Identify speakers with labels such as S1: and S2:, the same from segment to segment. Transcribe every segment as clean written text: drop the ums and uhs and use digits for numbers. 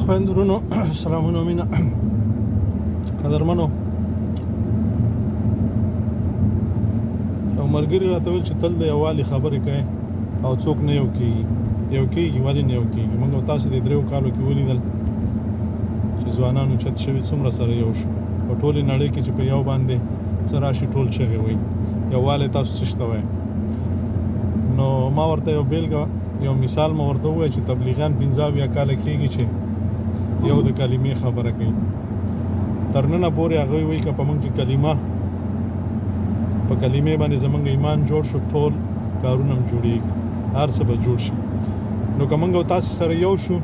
S1: خویندرونو سلامونه مینه قدرمنو یو ملګري راته ویل چې تل د یووالي خبرې کوي او څوک نه یو کېږي ولې نه یو کېږي موږ تاسو د 3 کالو کې ولیدل چې ځوانانو چت شوي څومره سره یو شو په ټولې نړۍ کې چې په یو باندې څه راشي ټول چغې وایي یووالی تاسو څه شته وایي نو ما ورته یو بیلګه یو مثال ما ورته ووایه چې تبلیغیان 15 کاله کېږي چې یو د کلمې خبره کوي تر ننه پورې هغوی وایي که په موږ کې کلمه په کلمې باندې زموږ ایمان جوړ شو ټول کارونه هم جوړېږي هر څه به جوړ شي نو که موږ او تاسو سره یو شو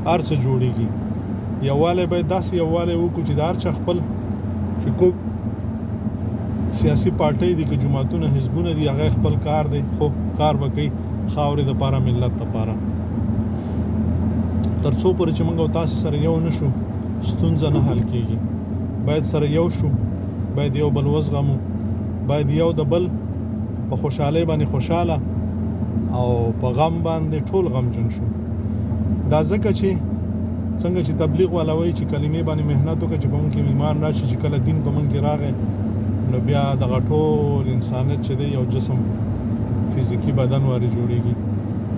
S1: هر څه جوړېږي یووالی باید داسې یووالی وکړو چې د هر چا خپل چې کوم سیاسي پارټۍ دي که جماعتونه حزبونه دي هغه خپل کار دی خو کار به کوي خاورې دپاره ملت دپاره تر څو پورې چې موږ او تاسو سره یو نه شو ستونزه نه حل کېږي باید سره یو شو باید یو بل وزغمو باید یو د بل په خوشحالۍ باندې خوشحاله او په غم باندې ټول غمجن شو دا ځکه چې څنګه چې تبلیغ والا وایي چې کلمې باندې محنت وکړه چې په موږ کې ایمان راشي چې کله دین په موږ کې راغی نو بیا دغه ټول انسانیت چې دی یو جسم فزیکي بدن وارې جوړېږي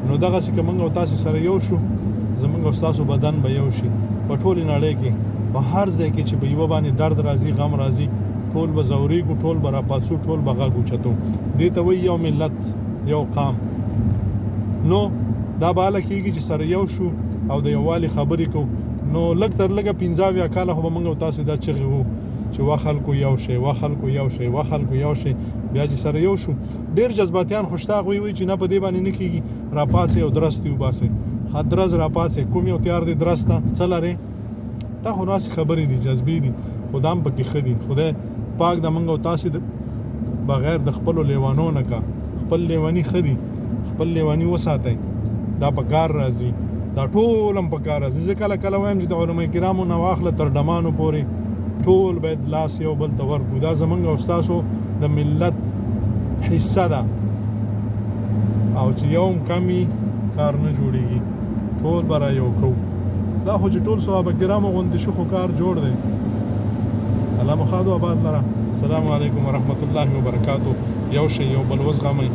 S1: نو دغسې که موږ او تاسې سره یو شو زموږ او ستاسو بدن به یو شي په ټولې نړۍ کې په هر ځای کې چې په یوه باندې درد راځي غم راځي ټول به ځورېږو ټول به راپاڅو ټول به غږ اوچتو دې ته وایي یو ملت یو قام نو دا به هله کېږي چې سره یو شو او د یووالي خبرې کوو نو لږ تر لږه 15 کاله خو به موږ او تاسې دا چغې وو چې وا خلکو یو شی وا خلکو یو شی وا خلکو یو شی بیا چې سره یو شو ډېر جذباتیان خو شته هغوی وایي چې نه په دې باندې نه کېږي راپاڅئ او درست یې وباسئ درز راپاڅئ کوم یو تیار دی درست ته څه لرې دا خو ناسې خبرې دي جذبې دي خو دا هم پکې ښه دي خدای پاک د موږ او تاسې بغیر د خپلو لیوانو نه کا خپل لیواني ښه دي خپل لیواني وساتئ دا په کار راځي دا ټول هم په کار راځي زه کله کله وایم چې د علما کرامو نه واخله تر ډمانو پورې ټول باید لاس یو بل ته ورکړو دا زموږ او ستاسو د ملت حصه ده او چې یو هم کم وي کار نه جوړېږي ټول به را یو کوو دا خو چې ټول صحابه کرامو غوندې شو خو کار جوړ دی الله مخادو آباد لره السلام علیکم ورحمت الله وبرکاتو یو شی یو بل وزغمئ